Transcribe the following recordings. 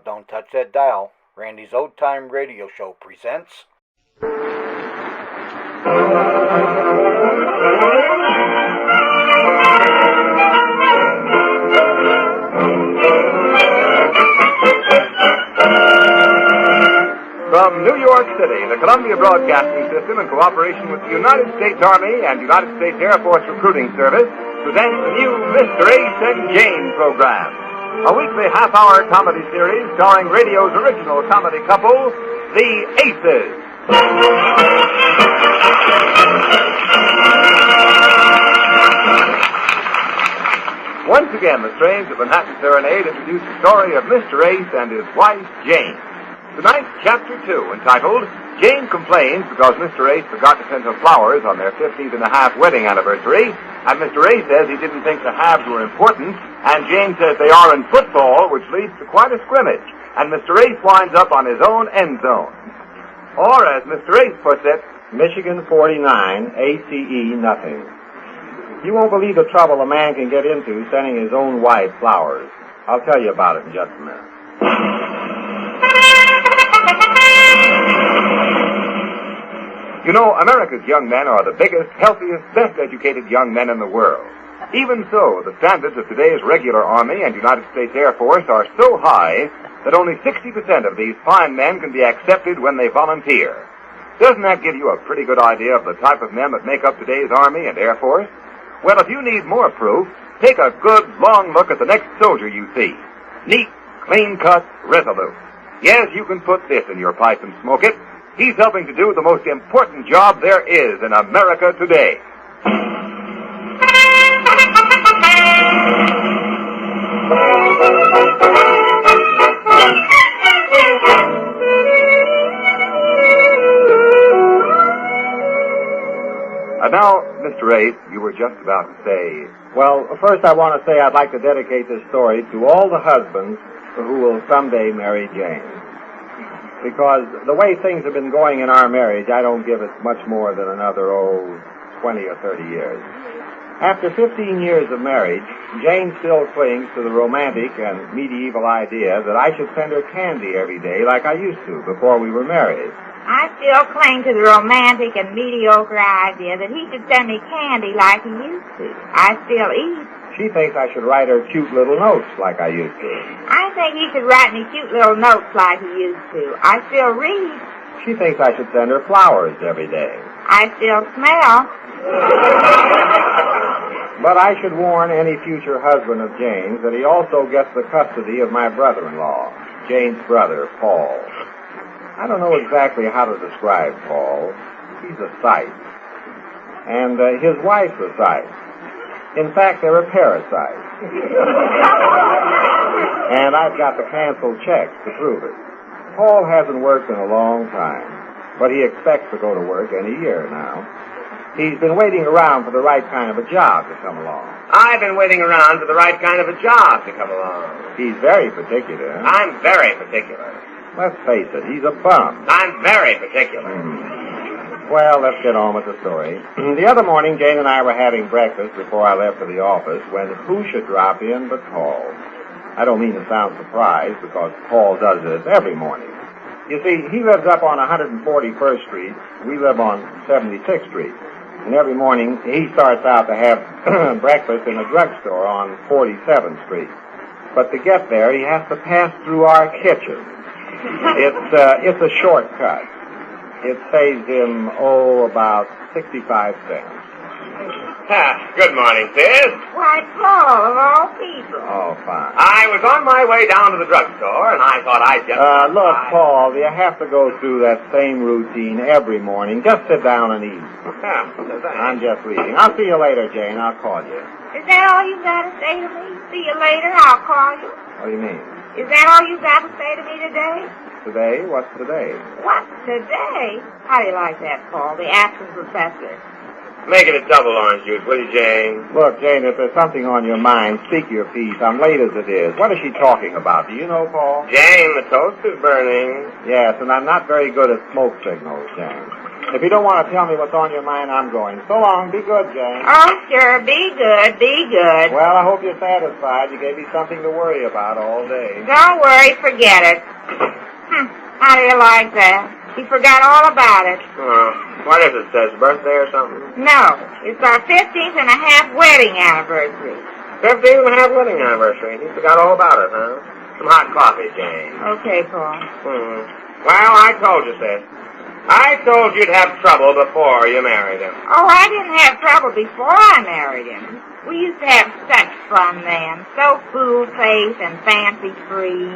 Don't touch that dial. Randy's Old Time Radio Show presents... From New York City, the Columbia Broadcasting System, in cooperation with the United States Army and United States Air Force Recruiting Service, presents the new Mr. Ace and Jane program, a weekly half-hour comedy series starring radio's original comedy couple, the Aces. Once again, the strains of Manhattan Serenade introduce the story of Mr. Ace and his wife, Jane. Tonight's Chapter 2, entitled, Jane Complains Because Mr. Ace Forgot to send her flowers on their 15th-and-a-half wedding anniversary, and Mr. Ace says he didn't think the halves were important, and Jane says they are in football, which leads to quite a scrimmage, and Mr. Ace winds up on his own end zone. Or, as Mr. Ace puts it, Michigan 49, ACE nothing. You won't believe the trouble a man can get into sending his own wife flowers. I'll tell you about it in just a minute. You know, America's young men are the biggest, healthiest, best-educated young men in the world. Even so, the standards of today's regular Army and United States Air Force are so high that only 60% of these fine men can be accepted when they volunteer. Doesn't that give you a pretty good idea of the type of men that make up today's Army and Air Force? Well, if you need more proof, take a good, long look at the next soldier you see. Neat, clean-cut, resolute. Yes, you can put this in your pipe and smoke it. He's helping to do the most important job there is in America today. And now, Mr. Ace, you were just about to say... Well, first I want to say I'd like to dedicate this story to all the husbands who will someday marry Jane. Because the way things have been going in our marriage, I don't give it much more than another, 20 or 30 years. After 15 years of marriage, Jane still clings to the romantic and medieval idea that I should send her candy every day like I used to before we were married. I still cling to the romantic and mediocre idea that he should send me candy like he used to. I still eat. She thinks I should write her cute little notes like I used to. I think he should write me cute little notes like he used to. I still read. She thinks I should send her flowers every day. I still smell. But I should warn any future husband of Jane's that he also gets the custody of my brother-in-law, Jane's brother, Paul. I don't know exactly how to describe Paul. He's a sight. And his wife's a sight. In fact, they're a parasite. And I've got the canceled checks to prove it. Paul hasn't worked in a long time, but he expects to go to work any year now. He's been waiting around for the right kind of a job to come along. I've been waiting around for the right kind of a job to come along. He's very particular. I'm very particular. Let's face it, he's a bum. I'm very particular. Well, let's get on with the story. The other morning, Jane and I were having breakfast before I left for the office when who should drop in but Paul. I don't mean to sound surprised because Paul does this every morning. You see, he lives up on 141st Street. We live on 76th Street. And every morning, he starts out to have breakfast in a drugstore on 47th Street. But to get there, he has to pass through our kitchen. It's a shortcut. It saves him, about 65 cents. Good morning, sis. Why, Paul, of all people. Oh, fine. I was on my way down to the drugstore, and I thought I'd just... Look, Paul, you have to go through that same routine every morning. Just sit down and eat. I'm just leaving. I'll see you later, Jane. I'll call you. Is that all you got to say to me? See you later, I'll call you. What do you mean? Is that all you got to say to me today? Today? What's today? What, today? How do you like that, Paul? The absent professor. Make it a double orange juice, will you, Jane? Look, Jane, if there's something on your mind, speak your piece. I'm late as it is. What is she talking about? Do you know, Paul? Jane, the toast is burning. Yes, and I'm not very good at smoke signals, Jane. If you don't want to tell me what's on your mind, I'm going. So long. Be good, Jane. Oh, sure. Be good. Be good. Well, I hope you're satisfied. You gave me something to worry about all day. Don't worry. Forget it. How do you like that? He forgot all about it. What is it, Sis? Birthday or something? No. It's our 15th and a half wedding anniversary. 15th and a half wedding anniversary. He forgot all about it, huh? Some hot coffee, Jane. Okay, Paul. Well, I told you, Sis. I told you'd have trouble before you married him. Oh, I didn't have trouble before I married him. We used to have such fun then. So fool-faced and fancy-free.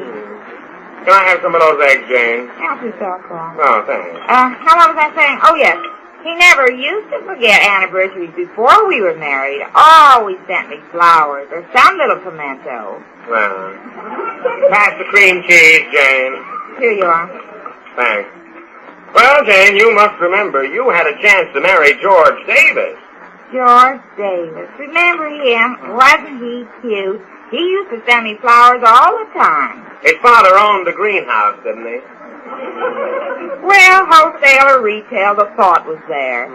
Can I have some of those eggs, Jane? Help yourself, Paul. Oh, thanks. How was I saying? Oh, yes. He never used to forget anniversaries before we were married. Always sent me flowers or some little pimento. Well, pass the cream cheese, Jane. Here you are. Thanks. Well, Jane, you must remember you had a chance to marry George Davis. George Davis. Remember him? Wasn't he cute? He used to send me flowers all the time. His father owned the greenhouse, didn't he? Well, wholesale or retail, the thought was there.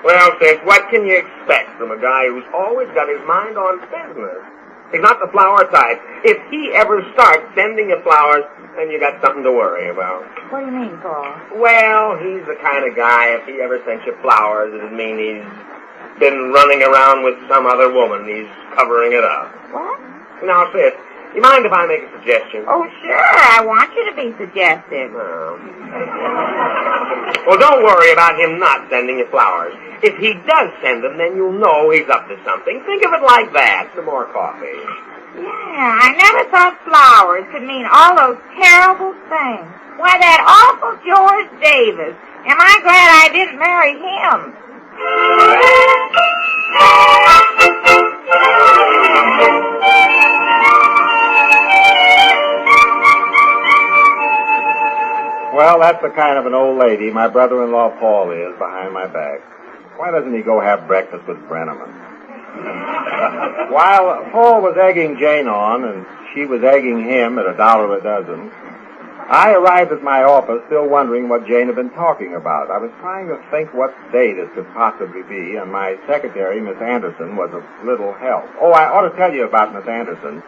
Well, Sis, what can you expect from a guy who's always got his mind on business? He's not the flower type. If he ever starts sending you flowers, then you got something to worry about. What do you mean, Paul? Well, he's the kind of guy, if he ever sent you flowers, it'd mean he's been running around with some other woman. He's covering it up. What? Now, Sis, you mind if I make a suggestion? Oh, sure. I want you to be suggestive. Well, don't worry about him not sending you flowers. If he does send them, then you'll know he's up to something. Think of it like that. Some more coffee. Yeah, I never thought flowers could mean all those terrible things. Why, that awful George Davis. Am I glad I didn't marry him? Well, that's the kind of an old lady my brother-in-law Paul is behind my back. Why doesn't he go have breakfast with Brenneman? While Paul was egging Jane on, and she was egging him at $1 a dozen, I arrived at my office still wondering what Jane had been talking about. I was trying to think what day this could possibly be, and my secretary, Miss Anderson, was of little help. Oh, I ought to tell you about Miss Anderson.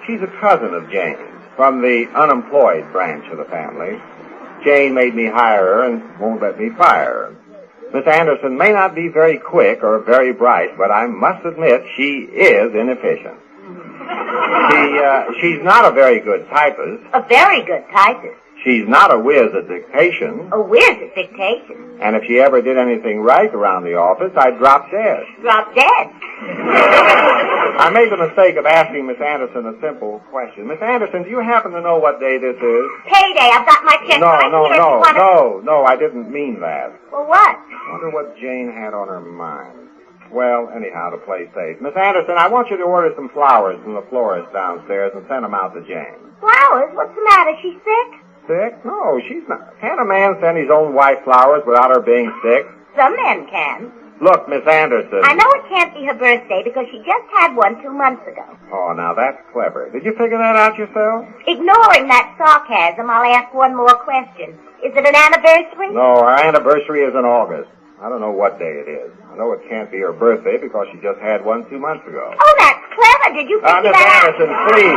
She's a cousin of Jane's, from the unemployed branch of the family. Jane made me hire her and won't let me fire her. Miss Anderson may not be very quick or very bright, but I must admit she is inefficient. She's not a very good typist. A very good typist. She's not a whiz at dictation. A whiz at dictation. And if she ever did anything right around the office, I'd drop dead. Drop dead. I made the mistake of asking Miss Anderson a simple question. Miss Anderson, do you happen to know what day this is? Payday. I've got my check right here. No, I didn't mean that. Well, what? I wonder what Jane had on her mind. Well, anyhow, to play safe. Miss Anderson, I want you to order some flowers from the florist downstairs and send them out to Jane. Flowers? What's the matter? She's sick? Sick? No, she's not. Can't a man send his own wife flowers without her being sick? Some men can. Look, Miss Anderson. I know it can't be her birthday because she just had one 2 months ago. Oh, now that's clever. Did you figure that out yourself? Ignoring that sarcasm, I'll ask one more question. Is it an anniversary? No, our anniversary is in August. I don't know what day it is. I know it can't be her birthday because she just had one 2 months ago. Oh, that's clever. Did you figure Miss that Anderson, please.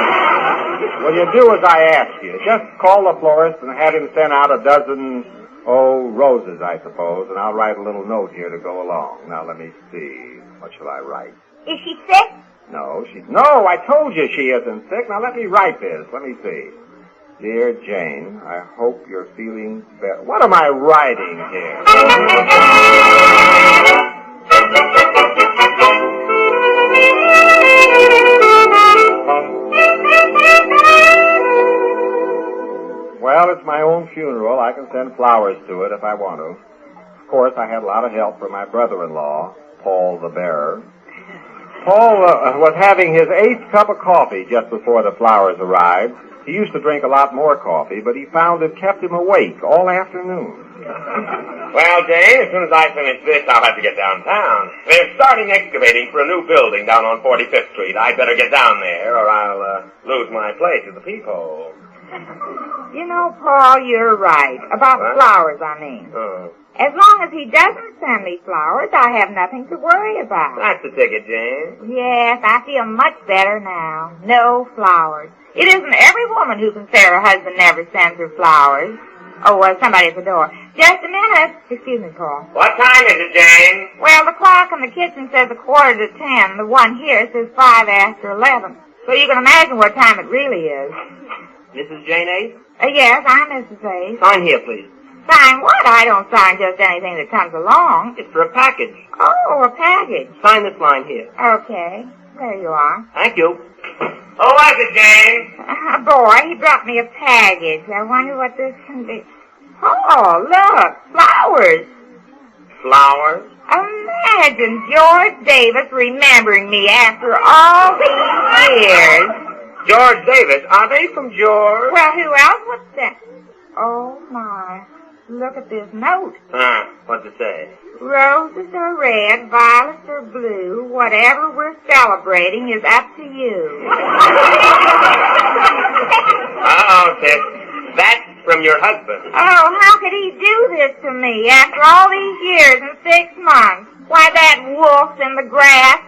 Will you do as I ask you? Just call the florist and have him send out a dozen, roses, I suppose, and I'll write a little note here to go along. Now, let me see. What shall I write? Is she sick? No, I told you she isn't sick. Now, let me write this. Let me see. Dear Jane, I hope you're feeling better. What am I writing here? Well, it's my own funeral. I can send flowers to it if I want to. Of course, I had a lot of help from my brother-in-law, Paul the bearer. Paul was having his 8th cup of coffee just before the flowers arrived. He used to drink a lot more coffee, but he found it kept him awake all afternoon. Well, Jane, as soon as I finish this, I'll have to get downtown. They're starting excavating for a new building down on 45th Street. I'd better get down there, or I'll lose my place at the peephole. You know, Paul, you're right. About What? flowers, I mean. Oh. As long as he doesn't send me flowers, I have nothing to worry about. That's the ticket, Jane. Yes, I feel much better now. No flowers. It isn't every woman who can say her husband never sends her flowers. Oh, somebody at the door. Just a minute. Excuse me, Paul. What time is it, Jane? Well, the clock in the kitchen says 10:15. The one here says 11:05. So you can imagine what time it really is. Mrs. Jane Ace? Yes, I'm Mrs. Ace. Sign here, please. Sign what? I don't sign just anything that comes along. It's for a package. Oh, a package. Sign this line here. Okay. There you are. Thank you. Oh, was it, Jane? Boy, he brought me a package. I wonder what this can be. Oh, look. Flowers. Flowers? Imagine George Davis remembering me after all these years. George Davis. Are they from George? Well, who else would say? Oh, my. Look at this note. What's it say? Roses are red, violets are blue. Whatever we're celebrating is up to you. Uh-oh, sis. That's from your husband. Oh, how could he do this to me after all these years and 6 months? Why, that wolf's in the grass.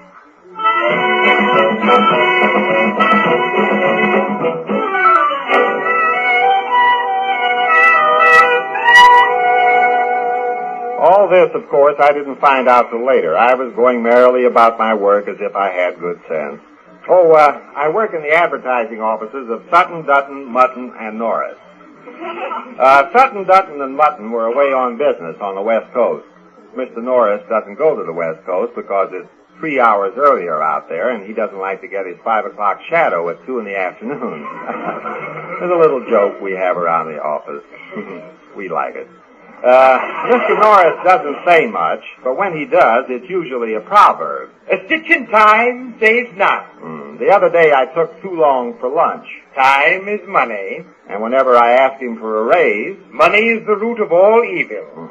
All this, of course, I didn't find out till later. I was going merrily about my work as if I had good sense. Oh, I work in the advertising offices of Sutton, Dutton, Mutton, and Norris. Sutton, Dutton, and Mutton were away on business on the West Coast. Mr. Norris doesn't go to the West Coast because it's 3 hours earlier out there, and he doesn't like to get his 5 o'clock shadow at 2 in the afternoon. There's a little joke we have around the office. We like it. Mr. Norris doesn't say much, but when he does, it's usually a proverb. A stitch in time saves none. The other day I took too long for lunch, Time is money. and whenever I asked him for a raise, Money is the root of all evil.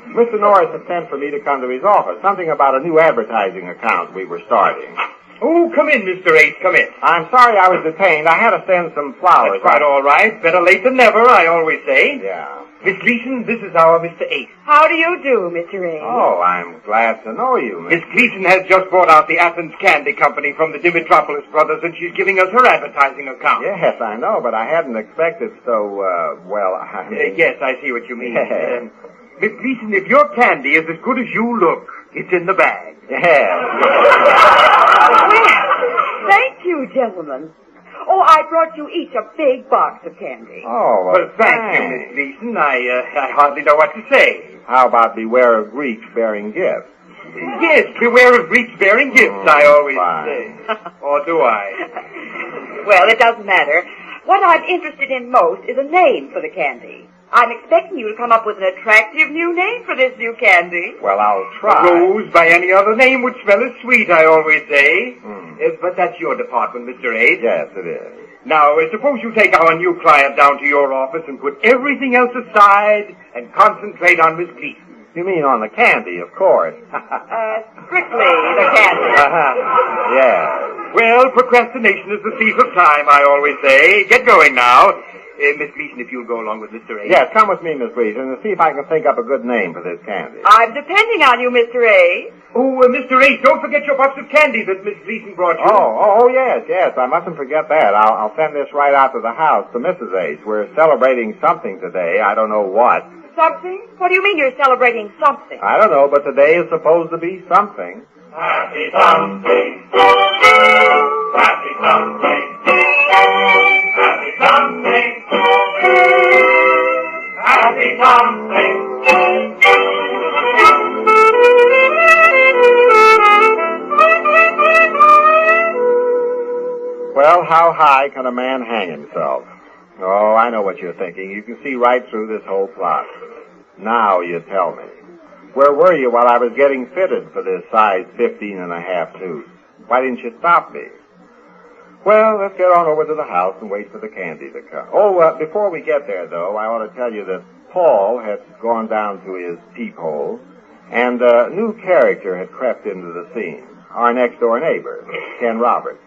Mr. Norris had sent for me to come to his office, something about a new advertising account we were starting. Oh, come in, Mr. Ace, come in. I'm sorry I was detained. I had to send some flowers. That's quite all right. Better late than never, I always say. Yeah. Miss Gleason, this is our Mr. Ace. How do you do, Mr. A? Oh, I'm glad to know you, Miss. Miss Gleason has just bought out the Athens Candy Company from the Dimitropolis brothers, and she's giving us her advertising account. Yes, I know, but I hadn't expected so, well, I mean... Yes, I see what you mean. Yeah. Miss Gleason, if your candy is as good as you look, it's in the bag. Yeah. Thank you, gentlemen. Oh, I brought you each a big box of candy. Oh, Well, thank you, Miss Gleason. I hardly know what to say. How about beware of Greeks bearing gifts? Yes, beware of Greeks bearing gifts, I always fine. say. Or do I? Well, it doesn't matter. What I'm interested in most is a name for the candy. I'm expecting you to come up with an attractive new name for this new candy. Well, I'll try. Rose by any other name would smell as sweet, I always say. But that's your department, Mr. Ace. Yes, it is. Now, suppose you take our new client down to your office and put everything else aside and concentrate on Miss Gleason. You mean on the candy, of course. Strictly the candy. Yeah. Well, procrastination is the thief of time, I always say. Get going now. Miss Gleason, if you'll go along with Mr. Ace. Yes, come with me, Miss Gleason, and see if I can think up a good name for this candy. I'm depending on you, Mr. A. Oh, Mr. Ace, don't forget your box of candy that Miss Gleason brought you. Oh, yes, I mustn't forget that. I'll send this right out to the house, to Mrs. Ace. We're celebrating something today. I don't know what. Something? What do you mean you're celebrating something? I don't know, but today is supposed to be something. Happy something. Happy something. Happy something. Happy something. Well, how high can a man hang himself? Oh, I know what you're thinking. You can see right through this whole plot. Now you tell me. Where were you while I was getting fitted for this size 15.5 suit? Why didn't you stop me? Well, let's get on over to the house and wait for the candy to come. Oh, before we get there, though, I ought to tell you that Paul had gone down to his peephole, and a new character had crept into the scene. Our next-door neighbor, Ken Roberts.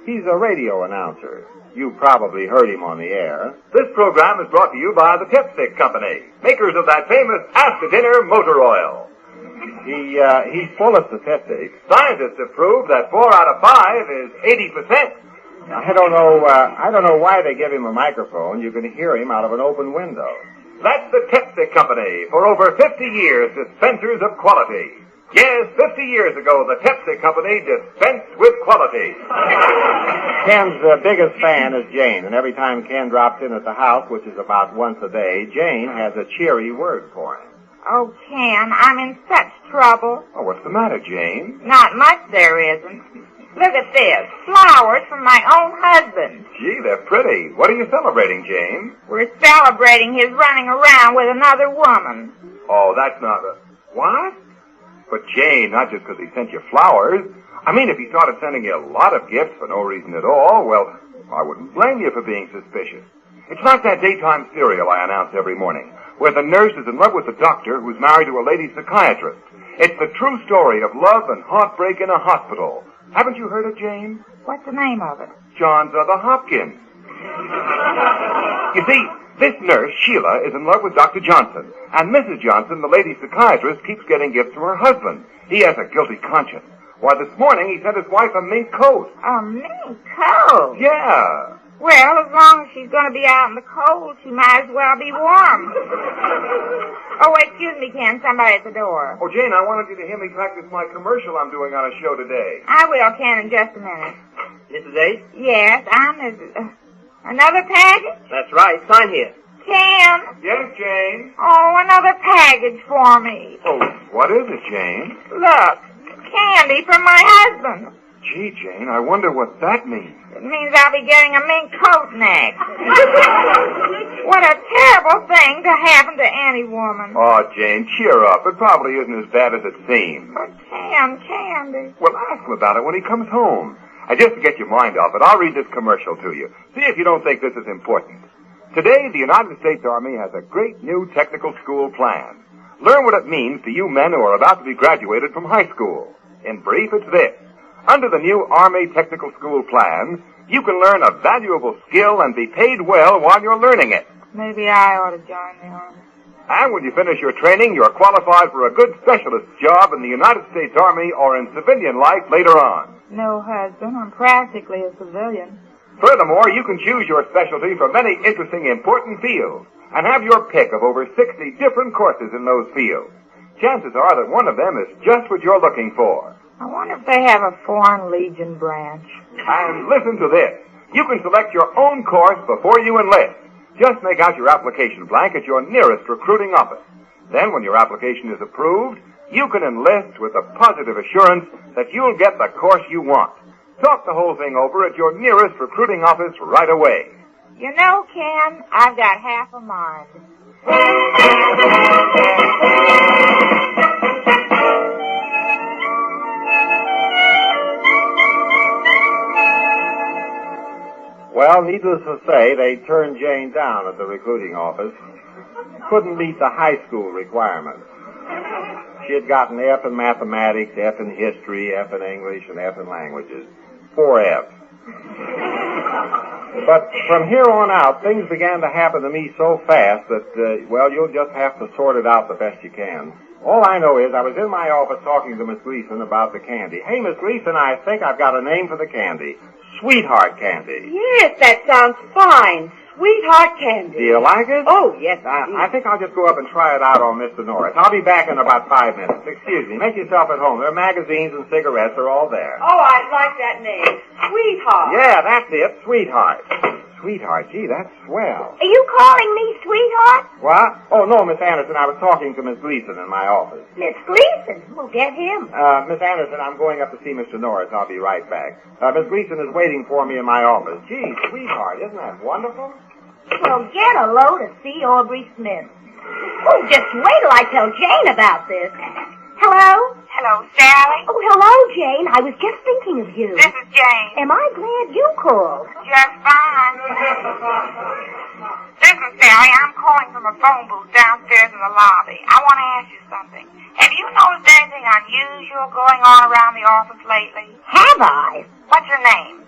He's a radio announcer. You probably heard him on the air. This program is brought to you by the Pepsi Company, makers of that famous after-dinner motor oil. He's full of statistics. Scientists have proved that 4 out of 5 is 80%. I don't know why they give him a microphone. You can hear him out of an open window. That's the Pepsi Company, for over 50 years, dispensers of quality. Yes, 50 years ago, the Pepsi Company dispensed with quality. Ken's biggest fan is Jane, and every time Ken drops in at the house, which is about once a day, Jane has a cheery word for him. Oh, Ken, I'm in such trouble. Oh, what's the matter, Jane? Not much there isn't. Look at this. Flowers from my own husband. Gee, they're pretty. What are you celebrating, Jane? We're celebrating his running around with another woman. Oh, that's not a... What? But Jane, not just because he sent you flowers. I mean, if he started sending you a lot of gifts for no reason at all, well, I wouldn't blame you for being suspicious. It's like that daytime serial I announce every morning, where the nurse is in love with the doctor who's married to a lady psychiatrist. It's the true story of love and heartbreak in a hospital. Haven't you heard it, Jane? What's the name of it? Johns Other Hopkins. You see, this nurse, Sheila, is in love with Dr. Johnson, and Mrs. Johnson, the lady psychiatrist, keeps getting gifts from her husband. He has a guilty conscience. Why, this morning he sent his wife a mink coat. A mink coat? Yeah. Well, as long as she's going to be out in the cold, she might as well be warm. Oh, excuse me, Ken. Somebody at the door. Oh, Jane, I wanted you to hear me practice my commercial I'm doing on a show today. I will, Ken, in just a minute. Mrs. Ace? Yes, I'm another package? That's right. Sign here. Ken? Yes, Jane? Oh, another package for me. Oh, what is it, Jane? Look, candy from my husband. Gee, Jane, I wonder what that means. It means I'll be getting a mink coat next. What a terrible thing to happen to any woman. Oh, Jane, cheer up. It probably isn't as bad as it seems. But Ken, candy. Well, ask him about it when he comes home. Just to get your mind off it, I'll read this commercial to you. See if you don't think this is important. Today, the United States Army has a great new technical school plan. Learn what it means to you men who are about to be graduated from high school. In brief, it's this. Under the new Army Technical School plan, you can learn a valuable skill and be paid well while you're learning it. Maybe I ought to join the Army. And when you finish your training, you're qualified for a good specialist job in the United States Army or in civilian life later on. No, husband. I'm practically a civilian. Furthermore, you can choose your specialty from many interesting, important fields and have your pick of over 60 different courses in those fields. Chances are that one of them is just what you're looking for. I wonder if they have a Foreign Legion branch. And listen to this. You can select your own course before you enlist. Just make out your application blank at your nearest recruiting office. Then, when your application is approved, you can enlist with the positive assurance that you'll get the course you want. Talk the whole thing over at your nearest recruiting office right away. You know, Ken, I've got half a mind. Well, needless to say, they turned Jane down at the recruiting office. Couldn't meet the high school requirements. She had gotten F in mathematics, F in history, F in English, and F in languages. 4 Fs. But from here on out, things began to happen to me so fast that, well, you'll just have to sort it out the best you can. All I know is I was in my office talking to Miss Gleason about the candy. Hey, Miss Gleason, I think I've got a name for the candy. Sweetheart candy. Yes, that sounds fine. Sweetheart candy. Do you like it? Oh, yes, I think I'll just go up and try it out on Mr. Norris. I'll be back in about 5 minutes. Excuse me. Make yourself at home. There are magazines and cigarettes. They're all there. Oh, I like that name. Sweetheart. Yeah, that's it. Sweetheart. Sweetheart. Gee, that's swell. Are you calling me sweetheart? What? Oh, no, Miss Anderson. I was talking to Miss Gleason in my office. Miss Gleason. Well, get him. Miss Anderson, I'm going up to see Mr. Norris. I'll be right back. Miss Gleason is waiting for me in my office. Gee, sweetheart, isn't that wonderful? Well, get a load of C. Aubrey Smith. Oh, just wait till I tell Jane about this. Hello? Hello, Sally. Oh, hello, Jane. I was just thinking of you. This is Jane. Am I glad you called? Just fine. Listen, Sally, I'm calling from a phone booth downstairs in the lobby. I want to ask you something. Have you noticed anything unusual going on around the office lately? Have I? What's your name?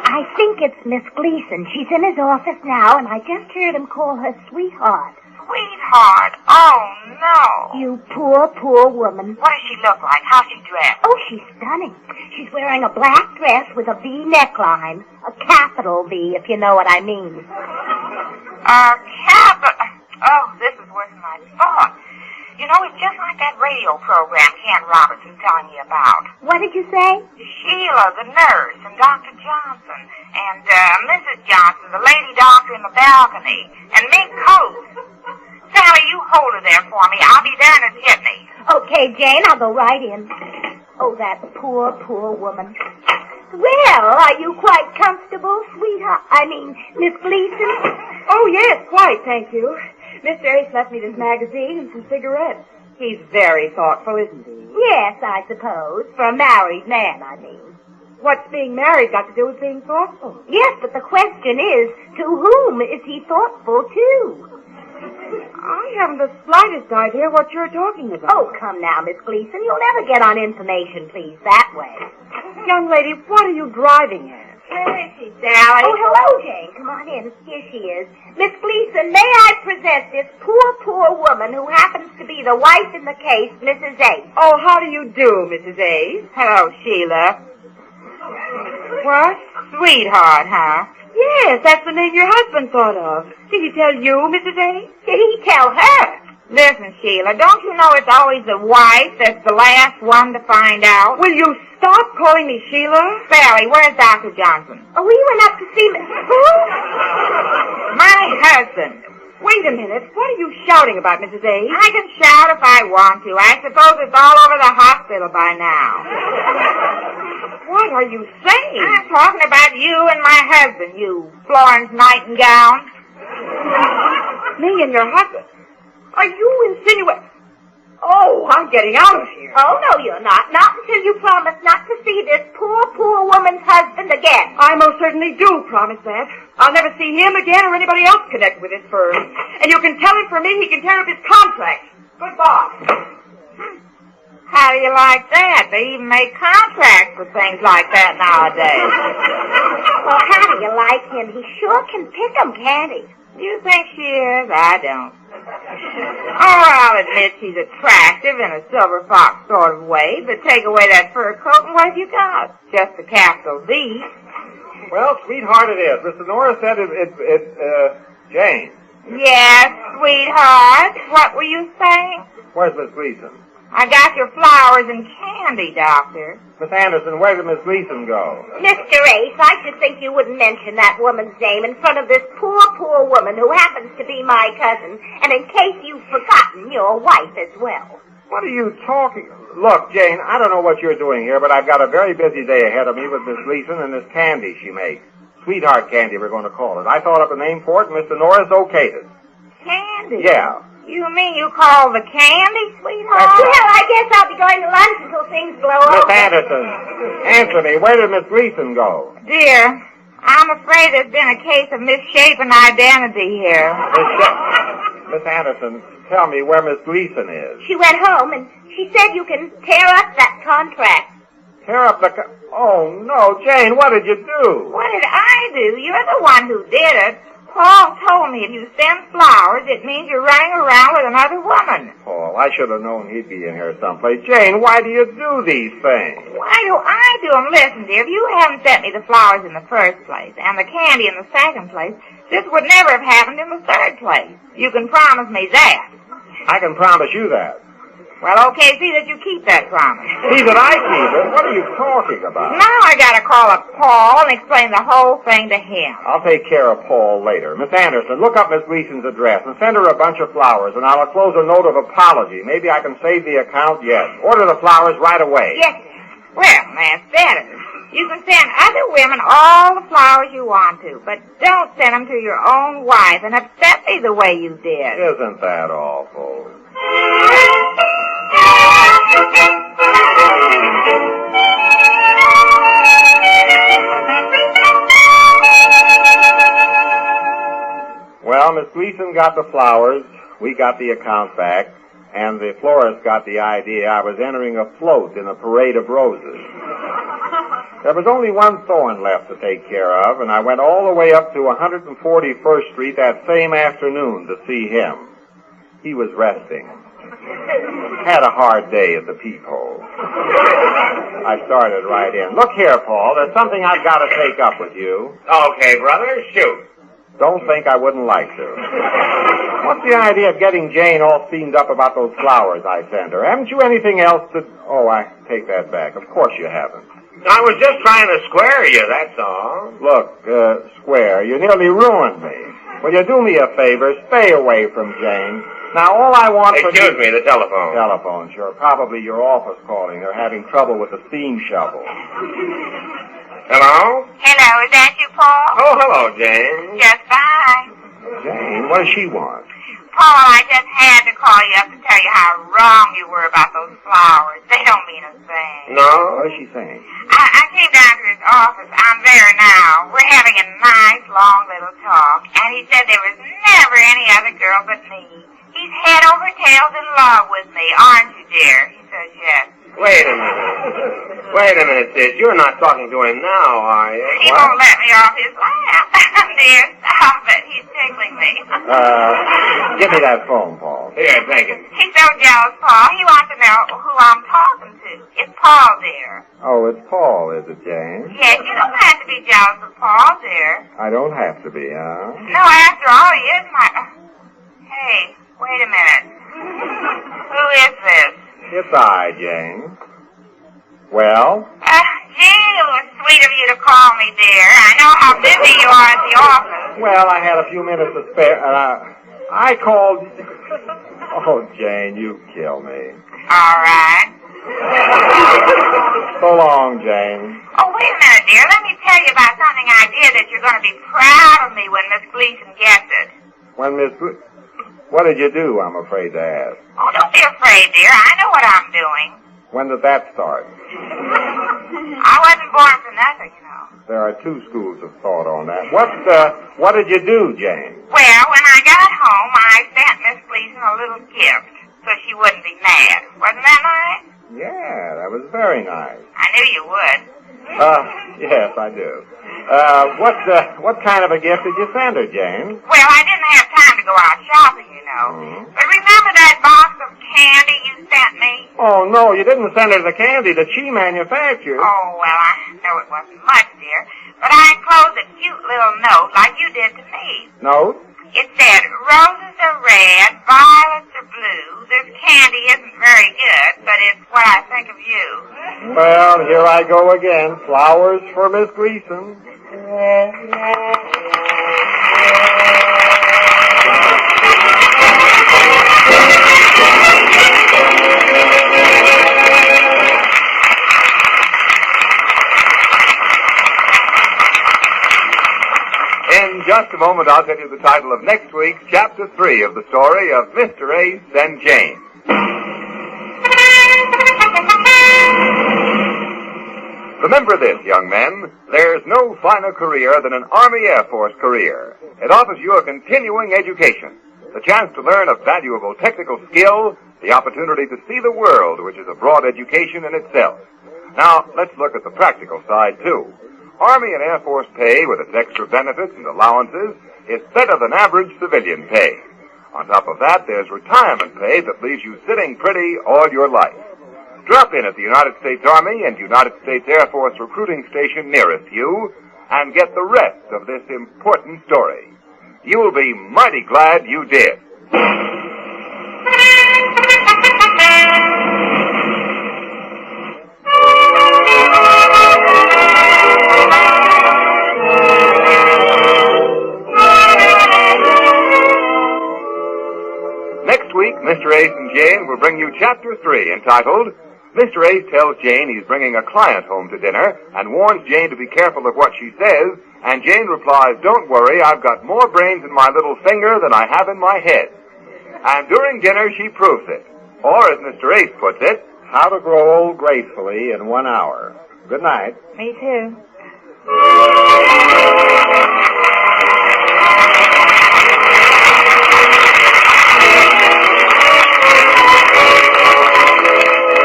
I think it's Miss Gleason. She's in his office now, and I just heard him call her sweetheart. Sweetheart? Oh, no. You poor, poor woman. What does she look like? How's she dressed? Oh, she's stunning. She's wearing a black dress with a V neckline. A capital V, if you know what I mean. Oh, this is worse than I thought. You know, it's just like that radio program Ken Roberts was telling me about. What did you say? Sheila, the nurse, and Dr. Johnson, and Mrs. Johnson, the lady doctor in the balcony, and Mink Coates. Sally, you hold her there for me. I'll be there in a jitney. Okay, Jane, I'll go right in. Oh, that poor, poor woman. Well, are you quite comfortable, sweetheart? I mean, Miss Gleason? Oh, yes, quite, thank you. Mr. Ace left me this magazine and some cigarettes. He's very thoughtful, isn't he? Yes, I suppose. For a married man, I mean. What's being married got to do with being thoughtful? Yes, but the question is, to whom is he thoughtful to? I haven't the slightest idea what you're talking about. Oh, come now, Miss Gleason. You'll never get on information, please, that way. Young lady, what are you driving at? Where is she, Sally? Oh, hello, Jane. Come on in. Here she is. Miss Gleason, may I present this poor, poor woman who happens to be the wife in the case, Mrs. Ace. Oh, how do you do, Mrs. Ace? Hello, Sheila. What? Sweetheart, huh? Yes, that's the name your husband thought of. Did he tell you, Mrs. Ace? Did he tell her? Listen, Sheila, don't you know it's always the wife that's the last one to find out? Will you stop calling me Sheila? Sally, where's Dr. Johnson? Oh, we went up to see who? My husband. Wait a minute. What are you shouting about, Mrs. Ace? I can shout if I want to. I suppose it's all over the hospital by now. What are you saying? I'm talking about you and my husband, you Florence Nightingale. Me and your husband? Are you insinuating? Oh, I'm getting out of here. Oh, no, you're not. Not until you promise not to see this poor, poor woman's husband again. I most certainly do promise that. I'll never see him again or anybody else connected with this firm. And you can tell him for me he can tear up his contract. Goodbye. How do you like that? They even make contracts for things like that nowadays. Well, how do you like him? He sure can pick 'em, can't he? You think she is? I don't. Oh, I'll admit she's attractive in a silver fox sort of way, but take away that fur coat and what have you got? Just a capital V. Well, sweetheart, it is. Mr. Norris said it's Jane. Yes, sweetheart. What were you saying? Where's Miss Gleason? I got your flowers and candy, Doctor. Miss Anderson, where did Miss Gleason go? Mr. Ace, I should think you wouldn't mention that woman's name in front of this poor, poor woman who happens to be my cousin, and in case you've forgotten, your wife as well. What are you talking? Look, Jane, I don't know what you're doing here, but I've got a very busy day ahead of me with Miss Gleason and this candy she makes. Sweetheart candy, we're going to call it. I thought up a name for it, and Mr. Norris okayed it. Candy? Yeah. You mean you call the candy, sweetheart? Well, I guess I'll be going to lunch until things blow Miss over. Anderson, answer me. Where did Miss Gleason go? Dear, I'm afraid there's been a case of misshapen identity here. Miss Anderson, tell me where Miss Gleason is. She went home, and she said you can tear up that contract. Tear up the... Oh, no, Jane, what did you do? What did I do? You're the one who did it. Paul told me if you send flowers, it means you're running around with another woman. Paul, I should have known he'd be in here someplace. Jane, why do you do these things? Why do I do them? Listen, dear, if you hadn't sent me the flowers in the first place and the candy in the second place, this would never have happened in the third place. You can promise me that. I can promise you that. Well, okay, see that you keep that promise. See that I keep it? What are you talking about? Now I gotta call up Paul and explain the whole thing to him. I'll take care of Paul later. Miss Anderson, look up Miss Gleason's address and send her a bunch of flowers, and I'll enclose a note of apology. Maybe I can save the account yet. Order the flowers right away. Yes. Well, that's better. You can send other women all the flowers you want to, but don't send them to your own wife and upset me the way you did. Isn't that awful? Well, Miss Gleason got the flowers, we got the account back, and the florist got the idea I was entering a float in a parade of roses. There was only one thorn left to take care of, and I went all the way up to 141st Street that same afternoon to see him. He was resting. Had a hard day at the peephole. I started right in. Look here, Paul, there's something I've got to take up with you. Okay, brother, shoot. Don't think I wouldn't like to. What's the idea of getting Jane all steamed up about those flowers I sent her? Haven't you anything else to... Oh, I take that back. Of course you haven't. I was just trying to square you, that's all. Look, Square, you nearly ruined me. Will you do me a favor? Stay away from Jane. Now, all I want for... Excuse me, the telephone. Telephone, sure. Probably your office calling. They're having trouble with the steam shovel. Hello? Hello, is that you, Paul? Oh, hello, Jane. Just fine. Jane, what does she want? Paul, I just had to call you up to tell you how wrong you were about those flowers. They don't mean a thing. No? What is she saying? I came down to his office. I'm there now. We're having a nice, long little talk. And he said there was never any other girl but me. He's head over tails in love with me, aren't you, dear? He says yes. Wait a minute, sis. You're not talking to him now, are you? He won't let me off his lap. Dear, stop it. He's tickling me. Give me that phone, Paul. Here, take it. He's so jealous, Paul. He wants to know who I'm talking to. It's Paul, dear. Oh, it's Paul, is it, Jane? Yes, you don't have to be jealous of Paul, dear. I don't have to be, huh? No, after all, he is my... Hey, wait a minute. Who is this? It's I, Jane. Well? Gee, it was sweet of you to call me, dear. I know how busy you are at the office. Well, I had a few minutes to spare, and I called... Oh, Jane, you kill me. All right. So long, Jane. Oh, wait a minute, dear. Let me tell you about something I did that you're going to be proud of me when Miss Gleason gets it. When What did you do, I'm afraid to ask? Oh, don't be afraid, dear. I know what I'm doing. When did that start? I wasn't born for nothing, you know. There are two schools of thought on that. What did you do, Jane? Well, when I got home, I sent Miss Gleason a little gift so she wouldn't be mad. Wasn't that nice? Yeah, that was very nice. I knew you would. Yes, I do. What kind of a gift did you send her, Jane? Well, I didn't have time to go out shopping, you know. Mm-hmm. But remember that box of candy you sent me? Oh, no, you didn't send her the candy that she manufactured. Oh, well, I know it wasn't much, dear. But I enclosed a cute little note like you did to me. Note? It said, roses are red, violets are blue. This candy isn't very good, but it's what I think of you. Well, here I go again. Flowers for Miss Gleason. In just a moment, I'll tell you the title of next week's Chapter 3 of the story of Mr. Ace and Jane. Remember this, young men. There's no finer career than an Army Air Force career. It offers you a continuing education, the chance to learn a valuable technical skill, the opportunity to see the world, which is a broad education in itself. Now, let's look at the practical side, too. Army and Air Force pay, with its extra benefits and allowances, is better than average civilian pay. On top of that, there's retirement pay that leaves you sitting pretty all your life. Drop in at the United States Army and United States Air Force recruiting station nearest you and get the rest of this important story. You'll be mighty glad you did. Next week, Mr. Ace and Jane will bring you Chapter 3, entitled, Mr. Ace Tells Jane He's Bringing a Client Home to Dinner and warns Jane to be careful of what she says, and Jane replies, Don't worry, I've got more brains in my little finger than I have in my head. And during dinner, she proves it. Or, as Mr. Ace puts it, How to Grow Old Gracefully in 1 hour. Good night. Me too.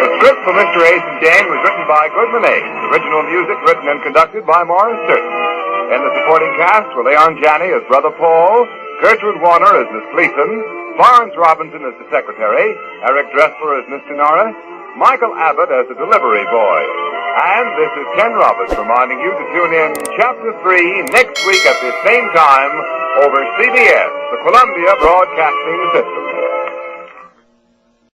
The script for Mr. Ace and Jane was written by Goodman Ace. Original music written and conducted by Morris Sturton. In the supporting cast were Leon Janney as Brother Paul, Gertrude Warner as Miss Gleason, Florence Robinson as the secretary, Eric Dressler as Mr. Norris, Michael Abbott as the delivery boy. And this is Ken Roberts reminding you to tune in Chapter 3 next week at the same time over CBS, the Columbia Broadcasting System.